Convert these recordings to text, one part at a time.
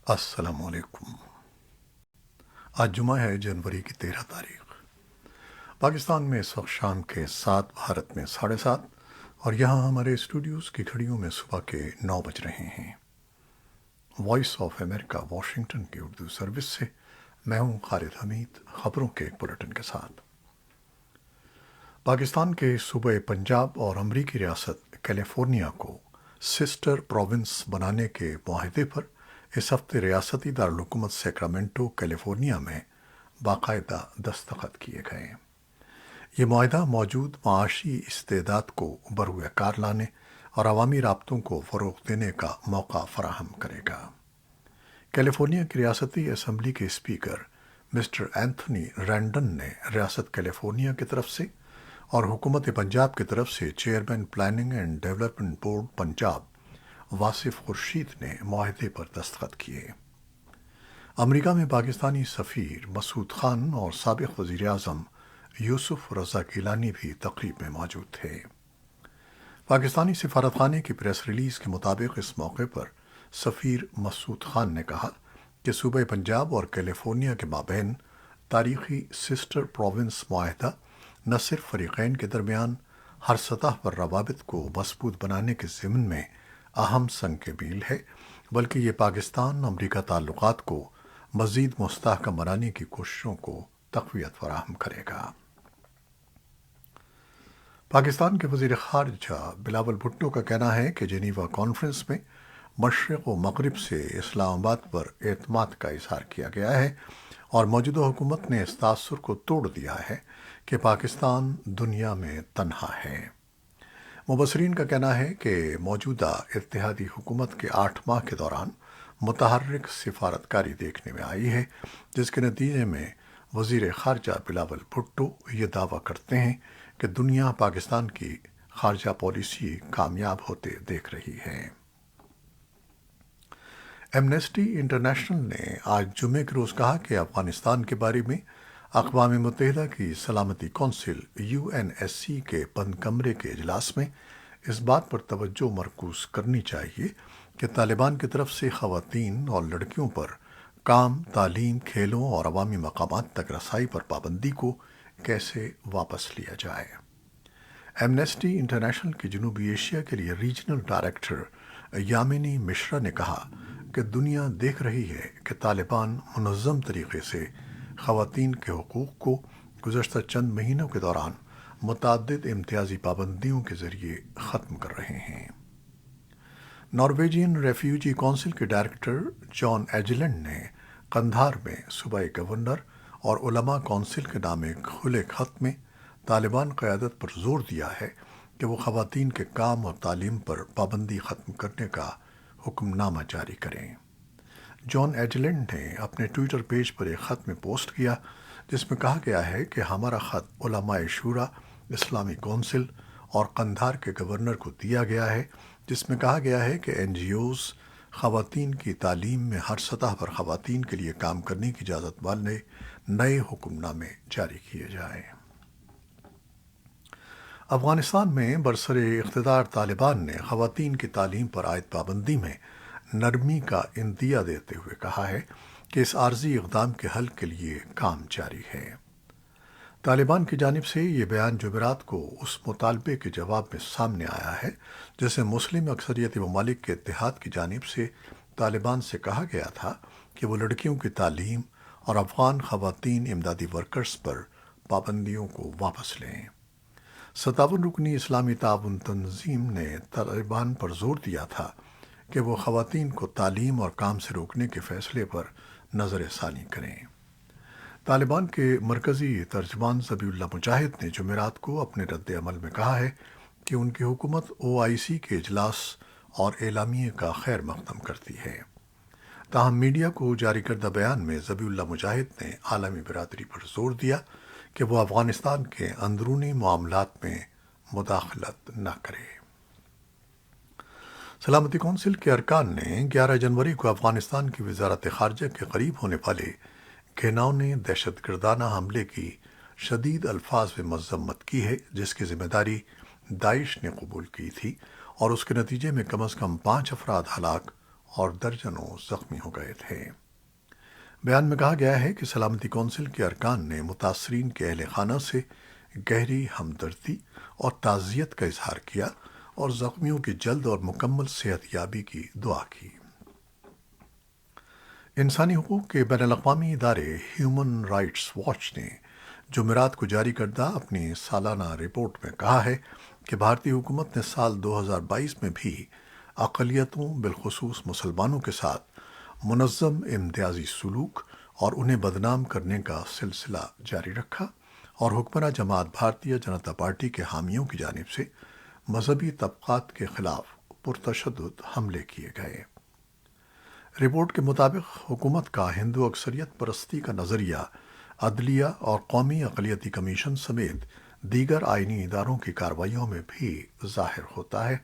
السلام علیکم۔ آج جمعہ ہے، جنوری کی 13 تاریخ۔ پاکستان میں اس وقت شام کے 7، بھارت میں 7:30، اور یہاں ہمارے اسٹوڈیوز کی گھڑیوں میں صبح کے 9 بج رہے ہیں۔ وائس آف امریکہ واشنگٹن کی اردو سروس سے میں ہوں خالد حمید، خبروں کے ایک بلٹن کے ساتھ۔ پاکستان کے صوبہ پنجاب اور امریکی ریاست کیلیفورنیا کو سسٹر پروونس بنانے کے معاہدے پر اس ہفتے ریاستی دارالحکومت سیکرامنٹو کیلیفورنیا میں باقاعدہ دستخط کیے گئے۔ یہ معاہدہ موجود معاشی استعداد کو بروئے کار لانے اور عوامی رابطوں کو فروغ دینے کا موقع فراہم کرے گا۔ کیلیفورنیا کی ریاستی اسمبلی کے اسپیکر مسٹر اینتھنی رینڈن نے ریاست کیلیفورنیا کی طرف سے اور حکومت پنجاب کی طرف سے chairman planning and development board Punjab Wasif Khurshid نے معاہدے پر دستخط کیے۔ امریکہ میں پاکستانی سفیر مسعود خان اور سابق وزیر اعظم یوسف رضا گیلانی بھی تقریب میں موجود تھے۔ پاکستانی سفارتخانے کی پریس ریلیز کے مطابق اس موقع پر سفیر مسعود خان نے کہا کہ صوبہ پنجاب اور کیلیفورنیا کے مابین تاریخی سسٹر پروونس معاہدہ نہ صرف فریقین کے درمیان ہر سطح پر روابط کو مضبوط بنانے کے ضمن میں اہم سنگ میل ہے، بلکہ یہ پاکستان امریکہ تعلقات کو مزید مستحکم بنانے کی کوششوں کو تقویت فراہم کرے گا۔ پاکستان کے وزیر خارجہ بلاول بھٹو کا کہنا ہے کہ جنیوا کانفرنس میں مشرق و مغرب سے اسلام آباد پر اعتماد کا اظہار کیا گیا ہے اور موجودہ حکومت نے اس تاثر کو توڑ دیا ہے کہ پاکستان دنیا میں تنہا ہے۔ مبصرین کا کہنا ہے کہ موجودہ اتحادی حکومت کے 8 ماہ کے دوران متحرک سفارتکاری دیکھنے میں آئی ہے، جس کے نتیجے میں وزیر خارجہ بلاول بھٹو یہ دعویٰ کرتے ہیں کہ دنیا پاکستان کی خارجہ پالیسی کامیاب ہوتے دیکھ رہی ہے۔ ایمنسٹی انٹرنیشنل نے آج جمعے کے روز کہا کہ افغانستان کے بارے میں اقوام متحدہ کی سلامتی کونسل UNSC کے بند کمرے کے اجلاس میں اس بات پر توجہ مرکوز کرنی چاہیے کہ طالبان کی طرف سے خواتین اور لڑکیوں پر کام، تعلیم، کھیلوں اور عوامی مقامات تک رسائی پر پابندی کو کیسے واپس لیا جائے۔ ایمنسٹی انٹرنیشنل کی جنوبی ایشیا کے لیے ریجنل ڈائریکٹر یامینی مشرا نے کہا کہ دنیا دیکھ رہی ہے کہ طالبان منظم طریقے سے خواتین کے حقوق کو گزشتہ چند مہینوں کے دوران متعدد امتیازی پابندیوں کے ذریعے ختم کر رہے ہیں۔ نارویجین ریفیوجی کونسل کے ڈائریکٹر جان ایجلینڈ نے قندھار میں صوبائی گورنر اور علماء کونسل کے نام ایک کھلے خط میں طالبان قیادت پر زور دیا ہے کہ وہ خواتین کے کام اور تعلیم پر پابندی ختم کرنے کا حکم نامہ جاری کریں۔ جان ایجلینڈ نے اپنے ٹویٹر پیج پر ایک خط میں پوسٹ کیا جس میں کہا گیا ہے کہ ہمارا خط علماء شورا، اسلامی کونسل اور قندھار کے گورنر کو دیا گیا ہے، جس میں کہا گیا ہے کہ NGOs خواتین کی تعلیم میں ہر سطح پر خواتین کے لیے کام کرنے کی اجازت والے نئے حکم نامے جاری کیے جائیں۔ افغانستان میں برسر اقتدار طالبان نے خواتین کی تعلیم پر عائد پابندی میں نرمی کا عندیہ دیتے ہوئے کہا ہے کہ اس عارضی اقدام کے حل کے لیے کام جاری ہے۔ طالبان کی جانب سے یہ بیان جمعرات کو اس مطالبے کے جواب میں سامنے آیا ہے جسے مسلم اکثریتی ممالک کے اتحاد کی جانب سے طالبان سے کہا گیا تھا کہ وہ لڑکیوں کی تعلیم اور افغان خواتین امدادی ورکرز پر پابندیوں کو واپس لیں۔ 57 رکنی اسلامی تعاون تنظیم نے طالبان پر زور دیا تھا کہ وہ خواتین کو تعلیم اور کام سے روکنے کے فیصلے پر نظر ثانی کریں۔ طالبان کے مرکزی ترجمان ذبیح اللہ مجاہد نے جمعرات کو اپنے رد عمل میں کہا ہے کہ ان کی حکومت OIC کے اجلاس اور اعلامیے کا خیر مقدم کرتی ہے۔ تاہم میڈیا کو جاری کردہ بیان میں ذبیح اللہ مجاہد نے عالمی برادری پر زور دیا کہ وہ افغانستان کے اندرونی معاملات میں مداخلت نہ کرے۔ سلامتی کونسل کے ارکان نے 11 جنوری کو افغانستان کی وزارت خارجہ کے قریب ہونے والے گھناؤنے دہشت گردانہ حملے کی شدید الفاظ میں مذمت کی ہے، جس کی ذمہ داری داعش نے قبول کی تھی اور اس کے نتیجے میں کم از کم 5 افراد ہلاک اور درجنوں زخمی ہو گئے تھے۔ بیان میں کہا گیا ہے کہ سلامتی کونسل کے ارکان نے متاثرین کے اہل خانہ سے گہری ہمدردی اور تعزیت کا اظہار کیا اور زخمیوں کی جلد اور مکمل صحت یابی کی دعا کی۔ انسانی حقوق کے بین الاقوامی ادارے ہیومن رائٹس واچ نے جمعرات کو جاری کردہ اپنی سالانہ رپورٹ میں کہا ہے کہ بھارتی حکومت نے سال 2022 میں بھی اقلیتوں بالخصوص مسلمانوں کے ساتھ منظم امتیازی سلوک اور انہیں بدنام کرنے کا سلسلہ جاری رکھا اور حکمراں جماعت بھارتیہ جنتا پارٹی کے حامیوں کی جانب سے مذہبی طبقات کے خلاف پرتشدد حملے کیے گئے۔ رپورٹ کے مطابق حکومت کا ہندو اکثریت پرستی کا نظریہ عدلیہ اور قومی اقلیتی کمیشن سمیت دیگر آئینی اداروں کی کارروائیوں میں بھی ظاہر ہوتا ہے۔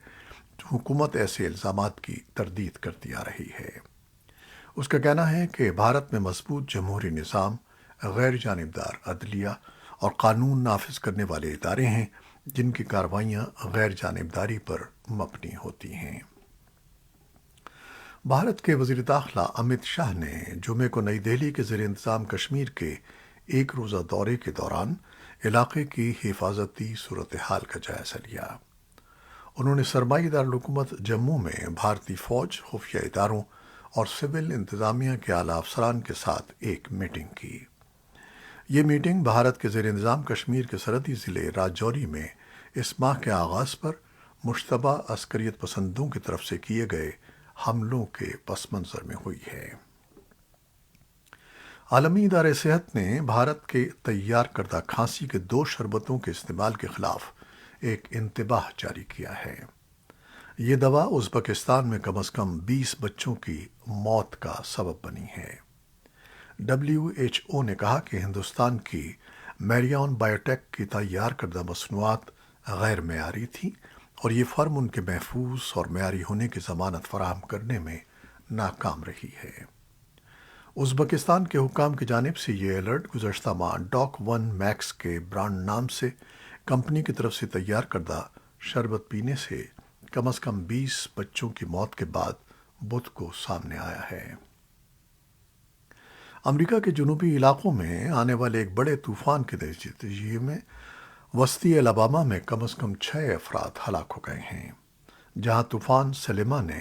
حکومت ایسے الزامات کی تردید کرتی آ رہی ہے۔ اس کا کہنا ہے کہ بھارت میں مضبوط جمہوری نظام، غیر جانبدار عدلیہ اور قانون نافذ کرنے والے ادارے ہیں جن کی کارروائیاں غیر جانبداری پر مبنی ہوتی ہیں۔ بھارت کے وزیر داخلہ امت شاہ نے جمعے کو نئی دہلی کے زیر انتظام کشمیر کے ایک روزہ دورے کے دوران علاقے کی حفاظتی صورتحال کا جائزہ لیا۔ انہوں نے سرمائی دارالحکومت جموں میں بھارتی فوج، خفیہ اداروں اور سول انتظامیہ کے اعلیٰ افسران کے ساتھ ایک میٹنگ کی۔ یہ میٹنگ بھارت کے زیر انتظام کشمیر کے سرحدی ضلع راجوری میں اس ماہ کے آغاز پر مشتبہ عسکریت پسندوں کی طرف سے کیے گئے حملوں کے پس منظر میں ہوئی ہے۔ عالمی ادارہ صحت نے بھارت کے تیار کردہ کھانسی کے 2 شربتوں کے استعمال کے خلاف ایک انتباہ جاری کیا ہے۔ یہ دوا ازبکستان میں کم از کم 20 بچوں کی موت کا سبب بنی ہے۔ WHO نے کہا کہ ہندوستان کی میریون بائیوٹیک کی تیار کردہ مصنوعات غیر معیاری تھیں اور یہ فرم ان کے محفوظ اور معیاری ہونے کی ضمانت فراہم کرنے میں ناکام رہی ہے۔ ازبکستان کے حکام کی جانب سے یہ الرٹ گزشتہ ماہ ڈاک ون میکس کے برانڈ نام سے کمپنی کی طرف سے تیار کردہ شربت پینے سے کم از کم 20 بچوں کی موت کے بعد بدھ کو سامنے آیا ہے۔ امریکہ کے جنوبی علاقوں میں آنے والے ایک بڑے طوفان کے نتیجے میں وسطی الاباما میں کم از کم 6 افراد ہلاک ہو گئے ہیں، جہاں طوفان سلیما نے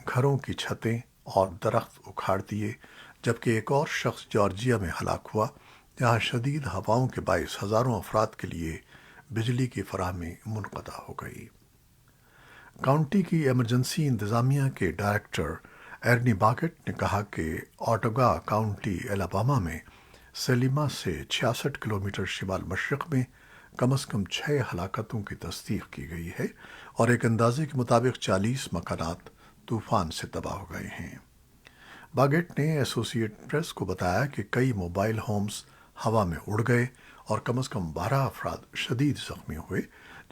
گھروں کی چھتیں اور درخت اکھاڑ دیے، جبکہ ایک اور شخص جارجیا میں ہلاک ہوا جہاں شدید ہواؤں کے باعث ہزاروں افراد کے لیے بجلی کی فراہمی منقطع ہو گئی۔ کاؤنٹی کی ایمرجنسی انتظامیہ کے ڈائریکٹر ایرنی باکٹ نے کہا کہ آٹاگا کاؤنٹی الاباما میں سلیما سے 66 کلومیٹر شمال مشرق میں کم از کم 6 ہلاکتوں کی تصدیق کی گئی ہے اور ایک اندازے کے مطابق 40 مکانات طوفان سے تباہ ہو گئے ہیں۔ باگیٹ نے ایسوسی ایٹڈ پریس کو بتایا کہ کئی موبائل ہومز ہوا میں اڑ گئے اور کم از کم 12 افراد شدید زخمی ہوئے،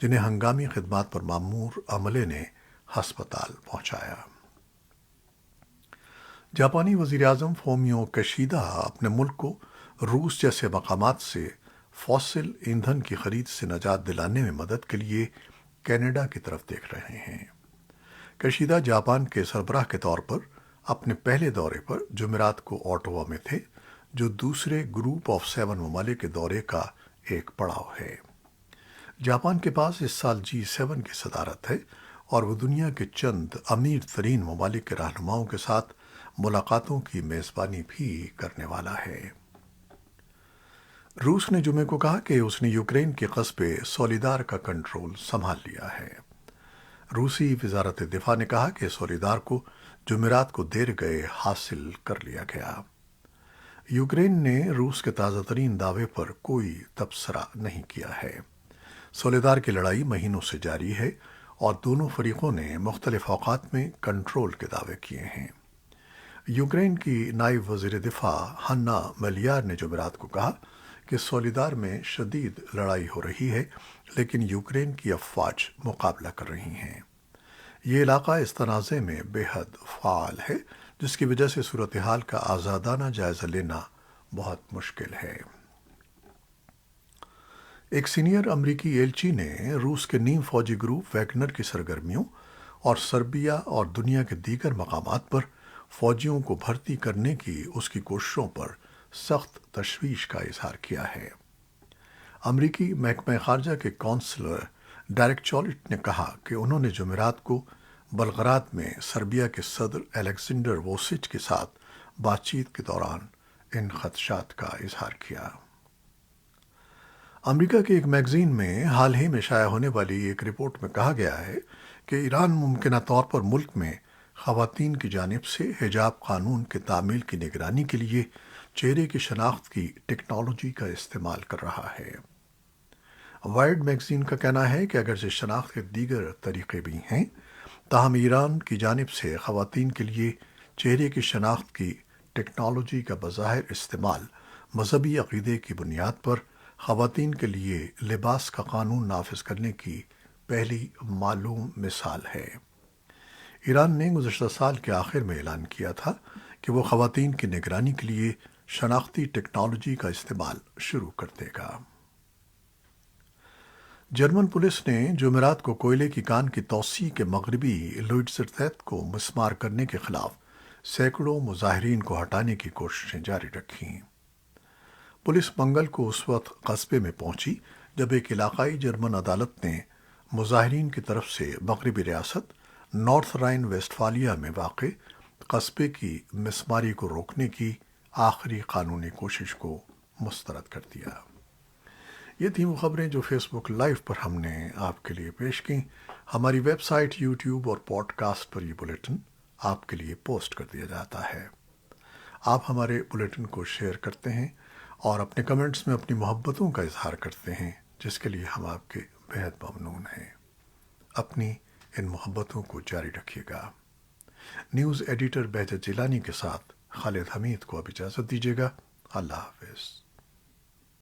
جنہیں ہنگامی خدمات پر مامور عملے نے ہسپتال پہنچایا۔ جاپانی وزیر اعظم فومیو کشیدا اپنے ملک کو روس جیسے مقامات سے فوسل ایندھن کی خرید سے نجات دلانے میں مدد کے لیے کینیڈا کی طرف دیکھ رہے ہیں۔ کشیدا جاپان کے سربراہ کے طور پر اپنے پہلے دورے پر جمعرات کو اوٹاوا میں تھے، جو دوسرے گروپ آف 7 ممالک کے دورے کا ایک پڑاؤ ہے۔ جاپان کے پاس اس سال G7 کی صدارت ہے اور وہ دنیا کے چند امیر ترین ممالک کے رہنماؤں کے ساتھ ملاقاتوں کی میزبانی بھی کرنے والا ہے۔ روس نے جمعے کو کہا کہ اس نے یوکرین کے قصبے سولیدار کا کنٹرول سنبھال لیا ہے۔ روسی وزارت دفاع نے کہا کہ سولیدار کو جمعرات کو دیر گئے حاصل کر لیا گیا۔ یوکرین نے روس کے تازہ ترین دعوے پر کوئی تبصرہ نہیں کیا ہے۔ سولیدار کی لڑائی مہینوں سے جاری ہے اور دونوں فریقوں نے مختلف اوقات میں کنٹرول کے دعوے کیے ہیں۔ یوکرین کی نائب وزیر دفاع ہنا ملیار نے جمعرات کو کہا کہ سولیدار میں شدید لڑائی ہو رہی ہے، لیکن یوکرین کی افواج مقابلہ کر رہی ہیں۔ یہ علاقہ اس تنازع میں بے حد فعال ہے، جس کی وجہ سے صورتحال کا آزادانہ جائزہ لینا بہت مشکل ہے۔ ایک سینئر امریکی ایلچی نے روس کے نیم فوجی گروپ ویگنر کی سرگرمیوں اور سربیا اور دنیا کے دیگر مقامات پر فوجیوں کو بھرتی کرنے کی اس کی کوششوں پر سخت تشویش کا اظہار کیا ہے۔ امریکی محکمہ خارجہ کے کونسلر ڈیرک چالٹ نے کہا کہ انہوں نے جمعرات کو بلغراد میں سربیا کے صدر الیگزینڈر ووسچ کے ساتھ بات چیت کے دوران ان خدشات کا اظہار کیا۔ امریکہ کے ایک میگزین میں حال ہی میں شائع ہونے والی ایک رپورٹ میں کہا گیا ہے کہ ایران ممکنہ طور پر ملک میں خواتین کی جانب سے حجاب قانون کے تعمیل کی نگرانی کے لیے چہرے کی شناخت کی ٹیکنالوجی کا استعمال کر رہا ہے۔ وائرڈ میگزین کا کہنا ہے کہ اگرچہ شناخت کے دیگر طریقے بھی ہیں، تاہم ایران کی جانب سے خواتین کے لیے چہرے کی شناخت کی ٹیکنالوجی کا بظاہر استعمال مذہبی عقیدے کی بنیاد پر خواتین کے لیے لباس کا قانون نافذ کرنے کی پہلی معلوم مثال ہے۔ ایران نے گزشتہ سال کے آخر میں اعلان کیا تھا کہ وہ خواتین کی نگرانی کے لیے شناختی ٹیکنالوجی کا استعمال شروع کر دے گا۔ جرمن پولیس نے جمعرات کو کوئلے کی کان کی توسیع کے مغربی لوئٹزرتیت کو مسمار کرنے کے خلاف سینکڑوں مظاہرین کو ہٹانے کی کوششیں جاری رکھیں۔ پولیس منگل کو اس وقت قصبے میں پہنچی جب ایک علاقائی جرمن عدالت نے مظاہرین کی طرف سے مغربی ریاست نارتھ رائن ویسٹفالیا میں واقع قصبے کی مسماری کو روکنے کی آخری قانونی کوشش کو مسترد کر دیا۔ یہ تھیں وہ خبریں جو فیس بک لائیو پر ہم نے آپ کے لیے پیش کیں۔ ہماری ویب سائٹ، یوٹیوب اور پوڈ کاسٹ پر یہ بلیٹن آپ کے لیے پوسٹ کر دیا جاتا ہے۔ آپ ہمارے بلیٹن کو شیئر کرتے ہیں اور اپنے کمنٹس میں اپنی محبتوں کا اظہار کرتے ہیں، جس کے لیے ہم آپ کے بہت ممنون ہیں۔ اپنی ان محبتوں کو جاری رکھیے گا۔ نیوز ایڈیٹر بہجت جیلانی کے ساتھ خالد حمید کو اب اجازت دیجیے گا۔ اللہ حافظ۔